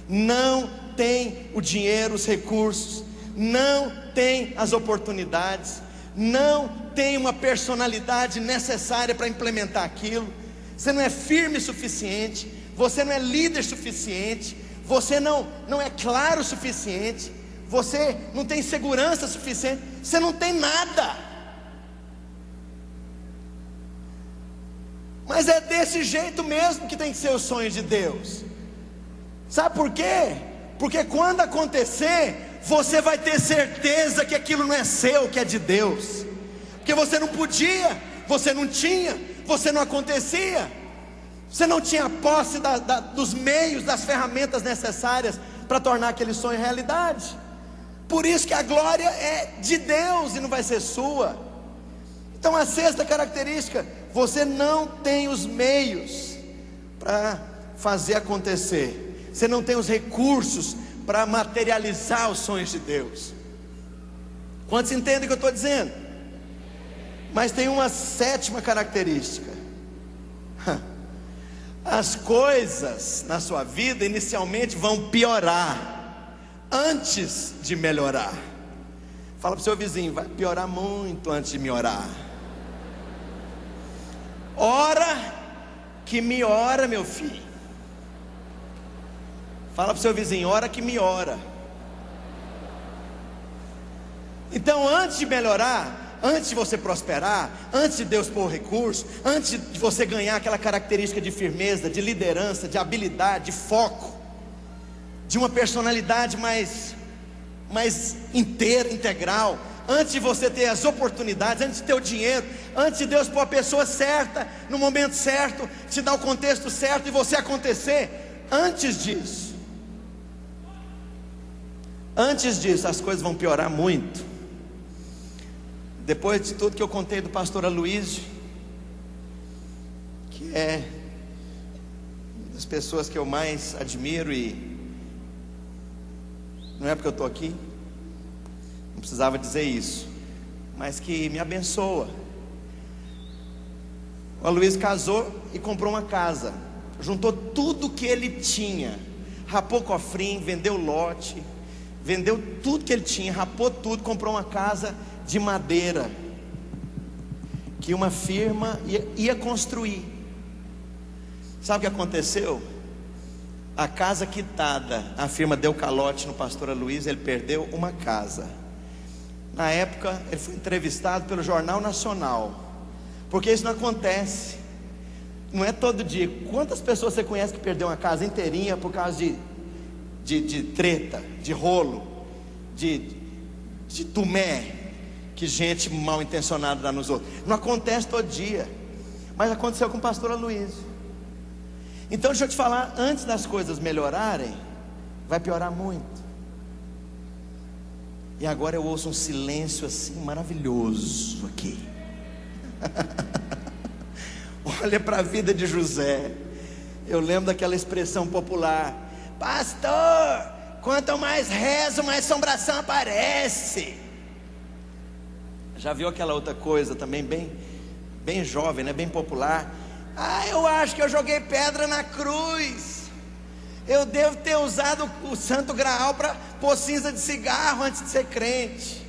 não tem o dinheiro, os recursos, não tem as oportunidades, não tem uma personalidade necessária para implementar aquilo. Você não é firme o suficiente, você não é líder suficiente, você não é claro o suficiente, você não tem segurança suficiente, você não tem nada. Mas é desse jeito mesmo que tem que ser o sonho de Deus. Sabe por quê? Porque quando acontecer, você vai ter certeza que aquilo não é seu, que é de Deus. Porque você não podia, você não tinha, você não acontecia, você não tinha posse dos meios, das ferramentas necessárias para tornar aquele sonho realidade. Por isso que a glória é de Deus e não vai ser sua. Então a sexta característica: você não tem os meios para fazer acontecer, você não tem os recursos para materializar os sonhos de Deus. Quantos entendem o que eu estou dizendo? Mas tem uma sétima característica: as coisas na sua vida inicialmente vão piorar antes de melhorar. Fala para o seu vizinho: vai piorar muito antes de melhorar. Ora que me ora, meu filho. Fala para o seu vizinho: ora que me ora. Então, antes de melhorar, antes de você prosperar, antes de Deus pôr o recurso, antes de você ganhar aquela característica de firmeza, de liderança, de habilidade, de foco, de uma personalidade mais inteira, integral, antes de você ter as oportunidades, antes de ter o dinheiro, antes de Deus pôr a pessoa certa, no momento certo, te dar o contexto certo e você acontecer, antes disso, as coisas vão piorar muito. Depois de tudo que eu contei do pastor Aloysio, que é uma das pessoas que eu mais admiro, e não é porque eu estou aqui, não precisava dizer isso, mas que me abençoa. O Aloysio casou e comprou uma casa, juntou tudo que ele tinha, rapou cofrinho, vendeu lote, vendeu tudo que ele tinha, rapou tudo, comprou uma casa de madeira, que uma firma ia construir. Sabe o que aconteceu? A casa quitada, a firma deu calote no pastor Aloysio, ele perdeu uma casa. Na época, ele foi entrevistado pelo Jornal Nacional, porque isso não acontece, não é todo dia. Quantas pessoas você conhece que perdeu uma casa inteirinha por causa de treta, de rolo, de tumé, que gente mal intencionada dá nos outros? Não acontece todo dia, mas aconteceu com o pastor Aloysio. Então deixa eu te falar, antes das coisas melhorarem, vai piorar muito. E agora eu ouço um silêncio assim maravilhoso aqui. Olha para a vida de José. Eu lembro daquela expressão popular: pastor, quanto mais rezo, mais assombração aparece. Já viu aquela outra coisa também bem jovem, né? Bem popular: eu acho que eu joguei pedra na cruz. Eu devo ter usado o santo graal para pôr cinza de cigarro antes de ser crente.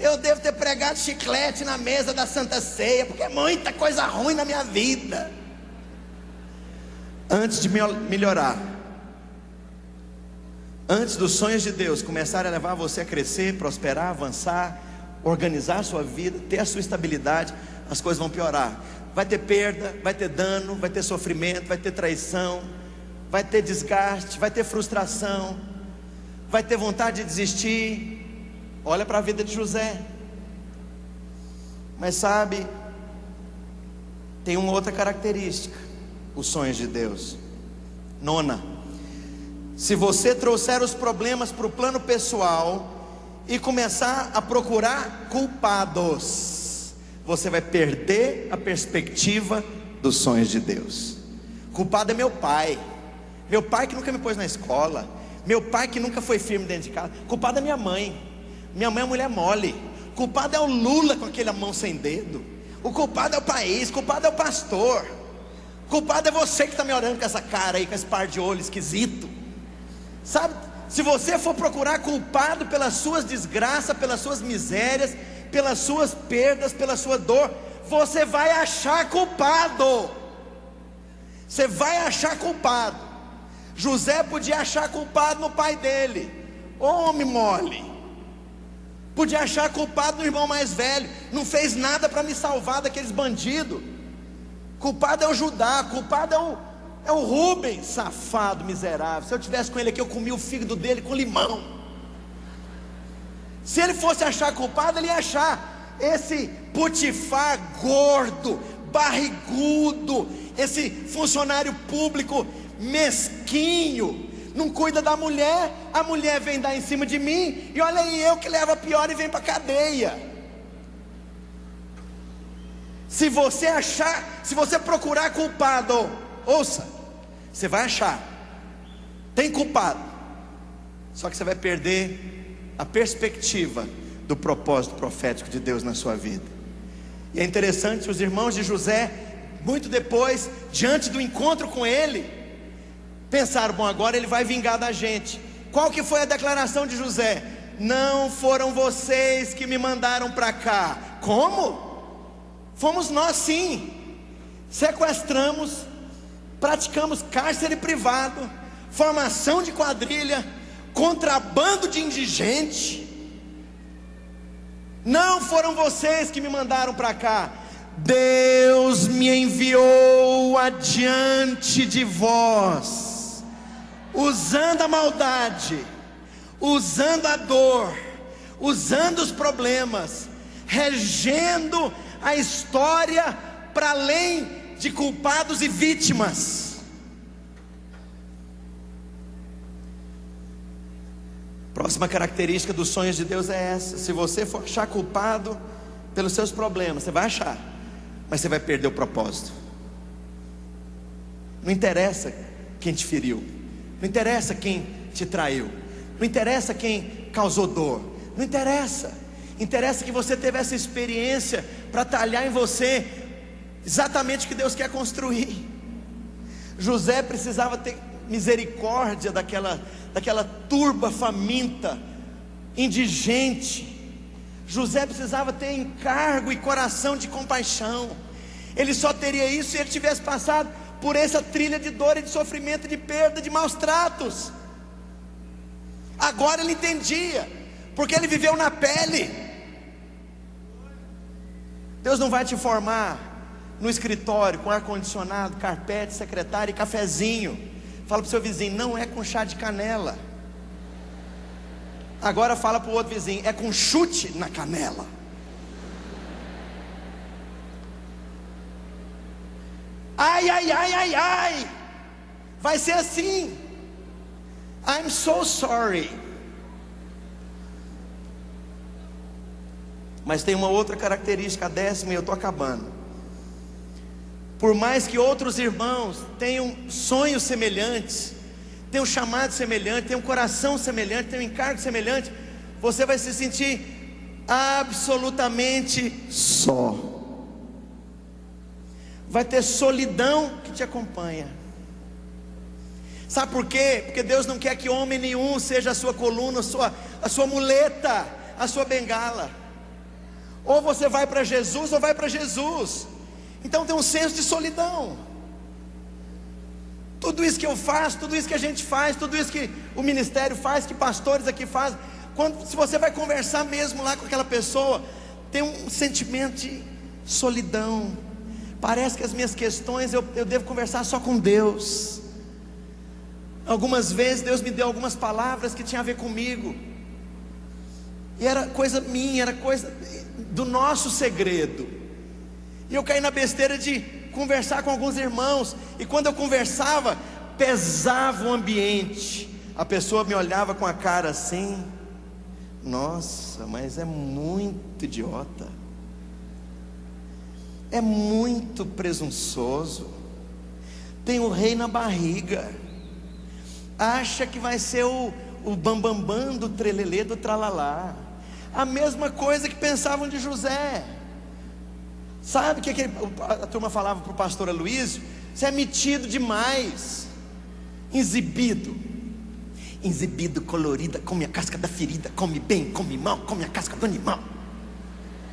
Eu devo ter pregado chiclete na mesa da Santa Ceia, porque é muita coisa ruim na minha vida. Antes de melhorar, antes dos sonhos de Deus começarem a levar você a crescer, prosperar, avançar, organizar a sua vida, ter a sua estabilidade, as coisas vão piorar. Vai ter perda, vai ter dano, vai ter sofrimento, vai ter traição, vai ter desgaste, vai ter frustração, vai ter vontade de desistir. Olha para a vida de José. Mas sabe, tem uma outra característica: os sonhos de Deus. Nona: se você trouxer os problemas para o plano pessoal e começar a procurar culpados, você vai perder a perspectiva dos sonhos de Deus. Culpado é meu pai que nunca me pôs na escola, meu pai que nunca foi firme dentro de casa. Culpado é minha mãe é mulher mole. Culpado é o Lula com aquela mão sem dedo. O culpado é o país, culpado é o pastor, culpado é você que está me olhando com essa cara aí, com esse par de olho esquisito. Sabe, se você for procurar culpado pelas suas desgraças, pelas suas misérias, pelas suas perdas, pela sua dor, você vai achar culpado. Você vai achar culpado. José podia achar culpado no pai dele, homem mole. Podia achar culpado no irmão mais velho, não fez nada para me salvar daqueles bandidos. Culpado é o Judá, culpado é o Rubens, safado, miserável. Se eu tivesse com ele aqui, eu comia o fígado dele com limão. Se ele fosse achar culpado, ele ia achar esse Potifar gordo, barrigudo, esse funcionário público mesquinho, não cuida da mulher, a mulher vem dar em cima de mim, e olha aí, eu que levo a pior e vem para a cadeia. Se você procurar culpado, ouça, você vai achar, tem culpado, só que você vai perder a perspectiva do propósito profético de Deus na sua vida. E é interessante, os irmãos de José, muito depois, diante do encontro com ele, pensaram: bom, agora ele vai vingar da gente. Qual que foi a declaração de José? Não foram vocês que me mandaram para cá. Como? Fomos nós sim. Sequestramos, praticamos cárcere privado, formação de quadrilha, contrabando de indigente. Não foram vocês que me mandaram para cá. Deus me enviou adiante de vós, usando a maldade, usando a dor, usando os problemas, regendo a história para além de culpados e vítimas. Próxima característica dos sonhos de Deus é essa: se você for achar culpado pelos seus problemas, você vai achar, mas você vai perder o propósito. Não interessa quem te feriu, não interessa quem te traiu, não interessa quem causou dor, não interessa. Interessa que você teve essa experiência para talhar em você exatamente o que Deus quer construir. José precisava ter misericórdia daquela turba faminta, indigente. José precisava ter encargo e coração de compaixão. Ele só teria isso se ele tivesse passado por essa trilha de dor e de sofrimento, de perda, de maus tratos. Agora ele entendia, porque ele viveu na pele. Deus não vai te formar no escritório com ar-condicionado, carpete, secretária e cafezinho. Fala para o seu vizinho: não é com chá de canela. Agora fala para o outro vizinho: é com chute na canela. Ai, ai, ai, ai, ai. Vai ser assim. I'm so sorry. Mas tem uma outra característica, a 10ª, e eu estou acabando. Por mais que outros irmãos tenham sonhos semelhantes, tenham chamado semelhante, tenham um coração semelhante, tenham um encargo semelhante, você vai se sentir absolutamente só. Vai ter solidão que te acompanha. Sabe por quê? Porque Deus não quer que homem nenhum seja a sua coluna, a sua muleta, a sua bengala. Ou você vai para Jesus ou vai para Jesus. Então tem um senso de solidão. Tudo isso que eu faço, tudo isso que a gente faz, tudo isso que o ministério faz, que pastores aqui fazem, se você vai conversar mesmo lá com aquela pessoa, tem um sentimento de solidão. Parece que as minhas questões eu devo conversar só com Deus. Algumas vezes Deus me deu algumas palavras que tinham a ver comigo, e era coisa minha, era coisa do nosso segredo. E eu caí na besteira de conversar com alguns irmãos, e quando eu conversava, pesava o ambiente. A pessoa me olhava com a cara assim: nossa, mas é muito idiota, é muito presunçoso, tem o rei na barriga, acha que vai ser o bambambam do trelelê, do tralalá. A mesma coisa que pensavam de José. Sabe que a turma falava para o pastor Aloysio: você é metido demais, exibido, colorida, come a casca da ferida, come bem, come mal, come a casca do animal.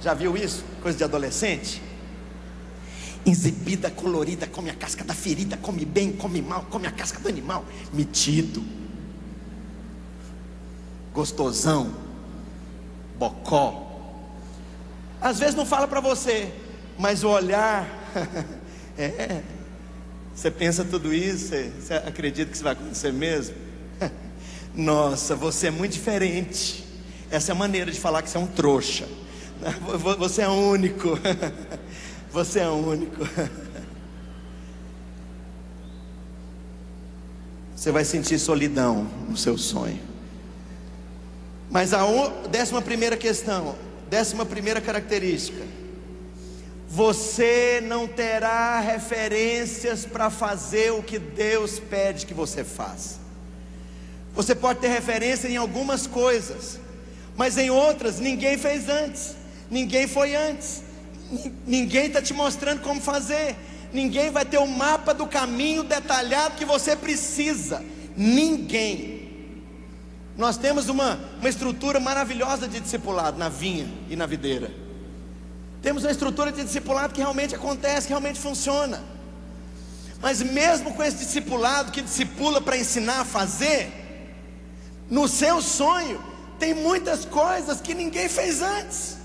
Já viu isso? Coisa de adolescente. Exibida, colorida, come a casca da ferida, come bem, come mal, come a casca do animal. Metido, gostosão, bocó. Às vezes não fala para você, mas o olhar você pensa tudo isso, você acredita que isso vai acontecer mesmo? Nossa, você é muito diferente. Essa é a maneira de falar que você é um trouxa. Você é único. Você é único. Você vai sentir solidão no seu sonho. Mas a 11ª questão, 11ª característica: você não terá referências para fazer o que Deus pede que você faça. Você pode ter referência em algumas coisas, mas em outras ninguém fez antes, ninguém foi antes, ninguém está te mostrando como fazer, ninguém vai ter o mapa do caminho detalhado que você precisa. Ninguém. Nós temos uma estrutura maravilhosa de discipulado na vinha e na videira. Temos uma estrutura de discipulado que realmente acontece, que realmente funciona. Mas mesmo com esse discipulado que discipula para ensinar a fazer, no seu sonho tem muitas coisas que ninguém fez antes.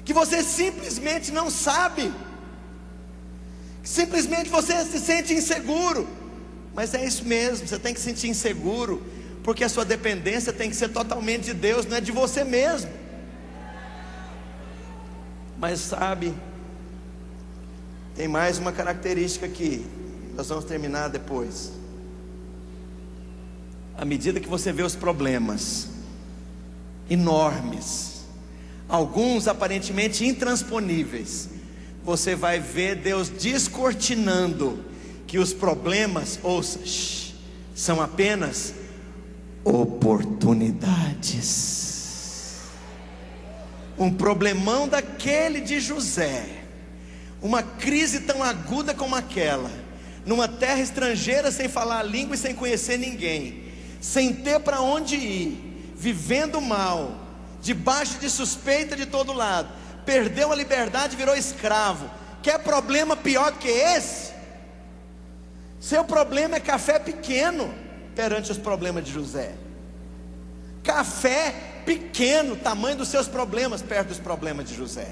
que você simplesmente não sabe, que simplesmente você se sente inseguro. Mas é isso mesmo, você tem que se sentir inseguro, porque a sua dependência tem que ser totalmente de Deus, não é de você mesmo. Mas sabe, tem mais uma característica aqui, nós vamos terminar depois. À medida que você vê os problemas enormes, alguns aparentemente intransponíveis, você vai ver Deus descortinando que os problemas, ouça, são apenas oportunidades. Um problemão daquele de José, uma crise tão aguda como aquela, numa terra estrangeira, sem falar a língua e sem conhecer ninguém, sem ter para onde ir, vivendo mal, debaixo de suspeita de todo lado, perdeu a liberdade, virou escravo. Quer problema pior do que esse? Seu problema é café pequeno perante os problemas de José. Café pequeno, tamanho dos seus problemas perto dos problemas de José.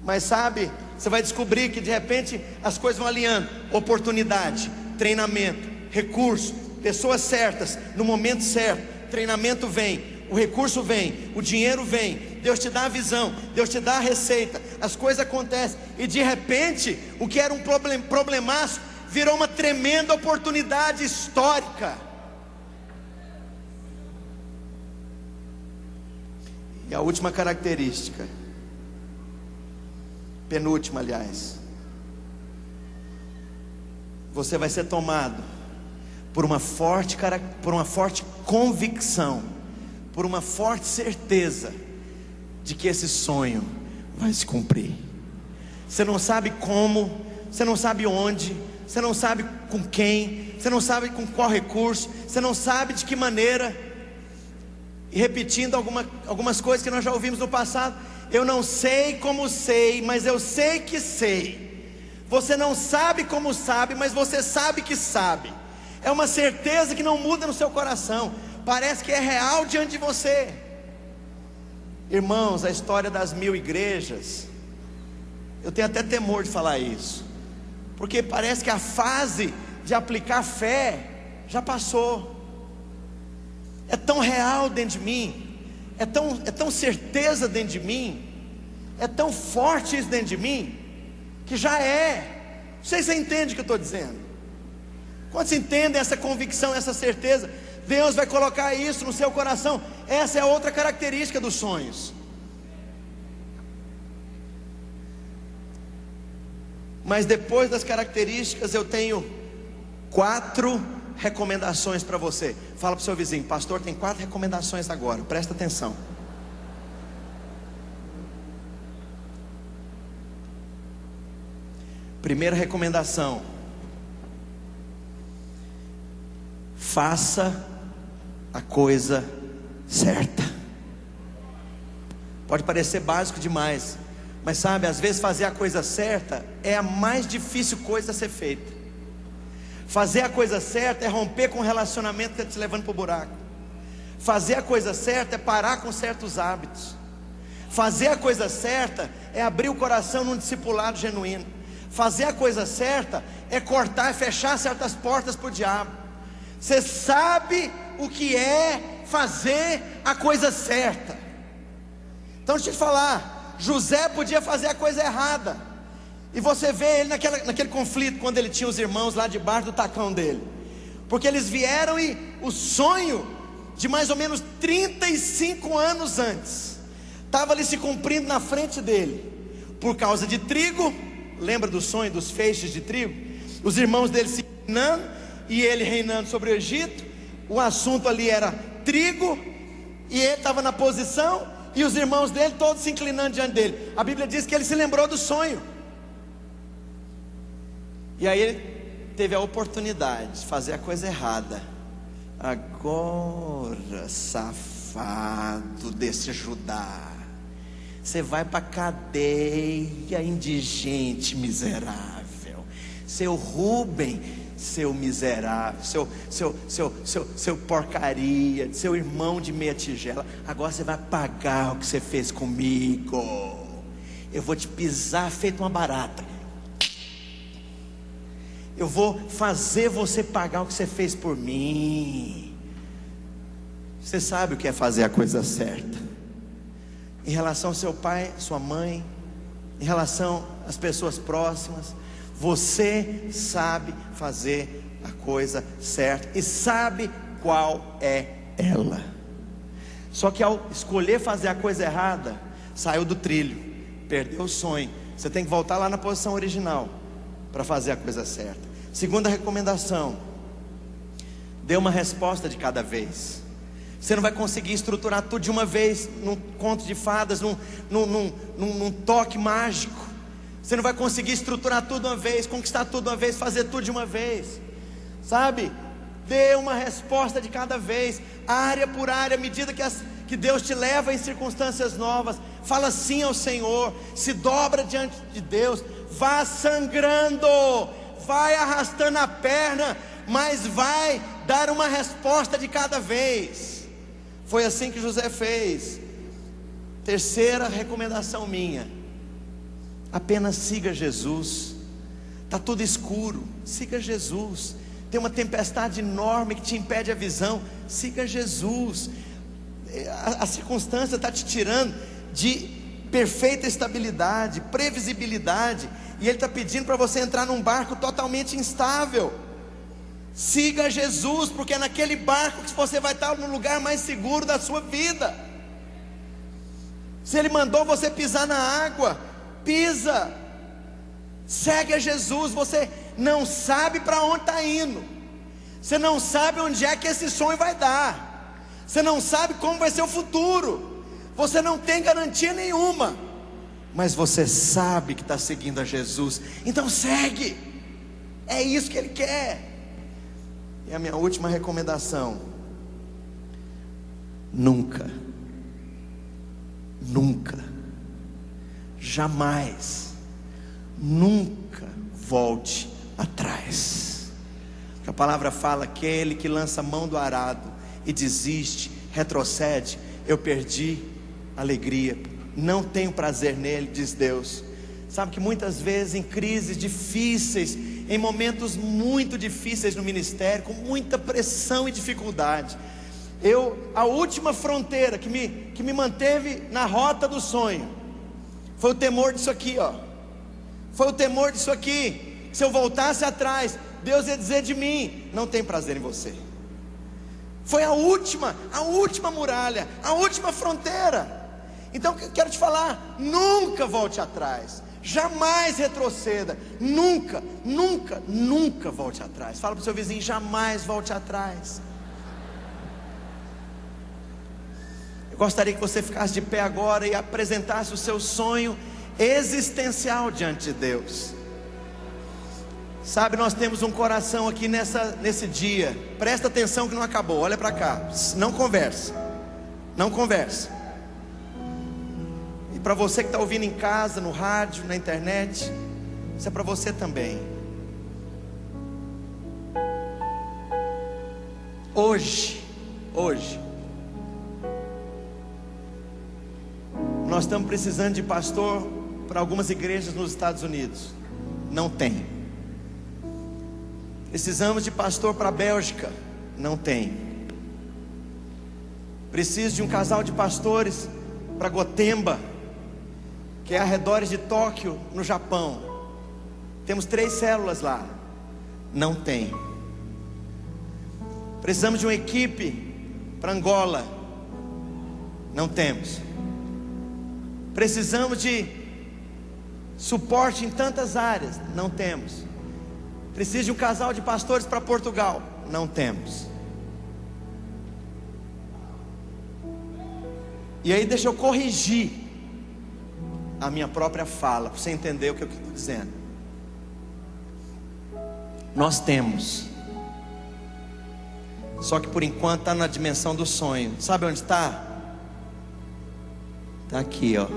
Mas sabe, você vai descobrir que de repente as coisas vão alinhando. Oportunidade, treinamento, recurso, pessoas certas, no momento certo. Treinamento vem, o recurso vem, o dinheiro vem, Deus te dá a visão, Deus te dá a receita, as coisas acontecem, e de repente, o que era um problemaço, virou uma tremenda oportunidade histórica. E a última característica, penúltima aliás, você vai ser tomado por uma forte convicção, por uma forte certeza de que esse sonho vai se cumprir. Você não sabe como, você não sabe onde, você não sabe com quem, você não sabe com qual recurso, você não sabe de que maneira. E repetindo algumas coisas que nós já ouvimos no passado: eu não sei como sei, mas eu sei que sei. Você não sabe como sabe, mas você sabe que sabe. É uma certeza que não muda no seu coração, parece que é real diante de você. Irmãos, a história das 1000 igrejas, eu tenho até temor de falar isso, porque parece que a fase de aplicar fé já passou. É tão real dentro de mim, é tão certeza dentro de mim, é tão forte isso dentro de mim, que já é. Não sei se você entende o que eu estou dizendo. Quantos entendem essa convicção, essa certeza? Deus vai colocar isso no seu coração. Essa é a outra característica dos sonhos. Mas depois das características, eu tenho 4 recomendações para você. Fala para o seu vizinho: pastor, tem 4 recomendações agora, presta atenção. Primeira recomendação: faça a coisa certa. Pode parecer básico demais, mas sabe, às vezes fazer a coisa certa é a mais difícil coisa a ser feita. Fazer a coisa certa é romper com o relacionamento que está te levando para o buraco. Fazer a coisa certa é parar com certos hábitos. Fazer a coisa certa é abrir o coração num discipulado genuíno. Fazer a coisa certa é cortar e fechar certas portas para o diabo. Você sabe o que é fazer a coisa certa. Então deixa eu te falar, José podia fazer a coisa errada, e você vê ele naquele conflito, quando ele tinha os irmãos lá debaixo do tacão dele, porque eles vieram e o sonho de mais ou menos 35 anos antes estava ali se cumprindo na frente dele, por causa de trigo. Lembra do sonho dos feixes de trigo? Os irmãos dele se reinando, e ele reinando sobre o Egito. O assunto ali era trigo, e ele estava na posição, e os irmãos dele todos se inclinando diante dele. A Bíblia diz que ele se lembrou do sonho, e aí ele teve a oportunidade de fazer a coisa errada. Agora, safado desse Judá, você vai para a cadeia, indigente, miserável. Seu Rúben, seu miserável, seu porcaria, seu irmão de meia tigela, agora você vai pagar o que você fez comigo. Eu vou te pisar feito uma barata. Eu vou fazer você pagar o que você fez por mim. Você sabe o que é fazer a coisa certa. Em relação ao seu pai, sua mãe, em relação às pessoas próximas, você sabe fazer a coisa certa e sabe qual é ela. Só que ao escolher fazer a coisa errada, saiu do trilho, perdeu o sonho. Você tem que voltar lá na posição original para fazer a coisa certa. Segunda recomendação: dê uma resposta de cada vez. Você não vai conseguir estruturar tudo de uma vez, num conto de fadas, num toque mágico. Você não vai conseguir estruturar tudo de uma vez, conquistar tudo de uma vez, fazer tudo de uma vez. Sabe? Dê uma resposta de cada vez, área por área, à medida que Deus te leva em circunstâncias novas. Fala sim ao Senhor, se dobra diante de Deus, vá sangrando, vai arrastando a perna, mas vai dar uma resposta de cada vez. Foi assim que José fez. Terceira recomendação minha: apenas siga Jesus. Está tudo escuro, siga Jesus. Tem uma tempestade enorme que te impede a visão, siga Jesus. A circunstância está te tirando de perfeita estabilidade, previsibilidade, e Ele está pedindo para você entrar num barco totalmente instável. Siga Jesus, porque é naquele barco que você vai estar no lugar mais seguro da sua vida. Se Ele mandou você pisar na água, pisa. Segue a Jesus. Você não sabe para onde está indo, você não sabe onde é que esse sonho vai dar, você não sabe como vai ser o futuro, você não tem garantia nenhuma, mas você sabe que está seguindo a Jesus, então segue. É isso que Ele quer. E a minha última recomendação: nunca, jamais, nunca volte atrás. A palavra fala: aquele que lança a mão do arado e desiste, retrocede, eu perdi a alegria, não tenho prazer nele, diz Deus. Sabe que muitas vezes em crises difíceis, em momentos muito difíceis no ministério, com muita pressão e dificuldade, a última fronteira que me manteve na rota do sonho foi o temor disso aqui, ó. Foi o temor disso aqui. Se eu voltasse atrás, Deus ia dizer de mim: não tem prazer em você. Foi a última muralha, a última fronteira. Então eu quero te falar: nunca volte atrás, jamais retroceda, nunca volte atrás. Fala para o seu vizinho: jamais volte atrás. Eu gostaria que você ficasse de pé agora e apresentasse o seu sonho existencial diante de Deus. Sabe, nós temos um coração aqui nesse dia. Presta atenção que não acabou, olha para cá. Não conversa. E para você que está ouvindo em casa, no rádio, na internet, isso é para você também. Hoje nós estamos precisando de pastor para algumas igrejas nos Estados Unidos. Não tem. Precisamos de pastor para a Bélgica. Não tem. Preciso de um casal de pastores para Gotemba, que é arredores de Tóquio, no Japão. Temos 3 células lá. Não tem. Precisamos de uma equipe para Angola. Não temos. Precisamos de suporte em tantas áreas. Não temos. Preciso de um casal de pastores para Portugal. Não temos. E aí deixa eu corrigir a minha própria fala, para você entender o que eu estou dizendo. Nós temos, só que por enquanto está na dimensão do sonho. Sabe onde está? Está aqui, ó.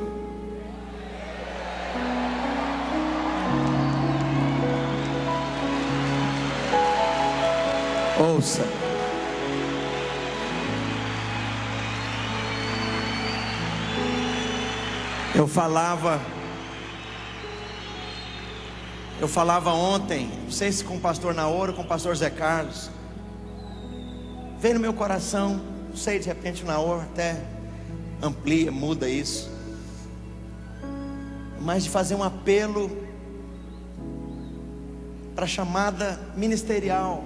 Ouça. Eu falava ontem, não sei se com o pastor Naoro ou com o pastor Zé Carlos, veio no meu coração, não sei, de repente o Naoro até amplia, muda isso, mas de fazer um apelo para a chamada ministerial.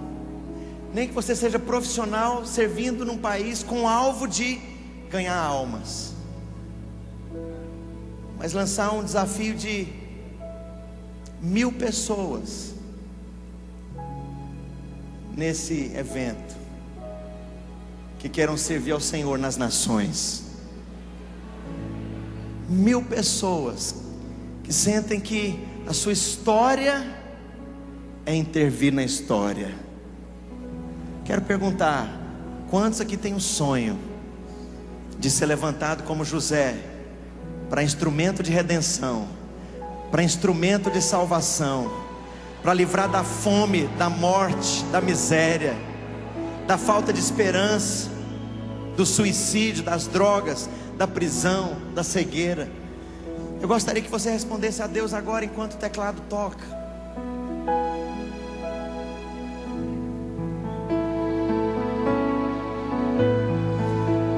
Nem que você seja profissional servindo num país com o alvo de ganhar almas, mas lançar um desafio de 1000 pessoas nesse evento, que queiram servir ao Senhor nas nações. 1000 pessoas que sentem que a sua história é intervir na história. Quero perguntar: quantos aqui tem um sonho de ser levantado como José, para instrumento de redenção, para instrumento de salvação, para livrar da fome, da morte, da miséria, da falta de esperança, do suicídio, das drogas, da prisão, da cegueira? Eu gostaria que você respondesse a Deus agora, enquanto o teclado toca.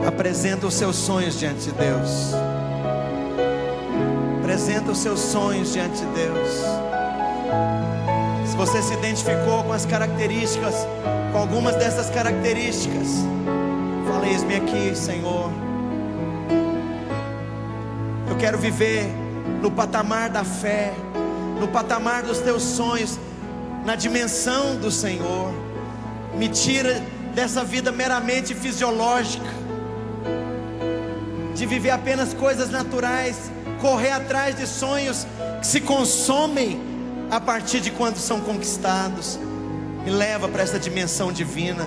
Apresenta os seus sonhos diante de Deus. Apresenta os seus sonhos diante de Deus. Se você se identificou com as características, com algumas dessas características, fala: eis-me aqui, Senhor. Eu quero viver no patamar da fé, no patamar dos teus sonhos, na dimensão do Senhor. Me tira dessa vida meramente fisiológica, de viver apenas coisas naturais, correr atrás de sonhos que se consomem a partir de quando são conquistados. Me leva para essa dimensão divina.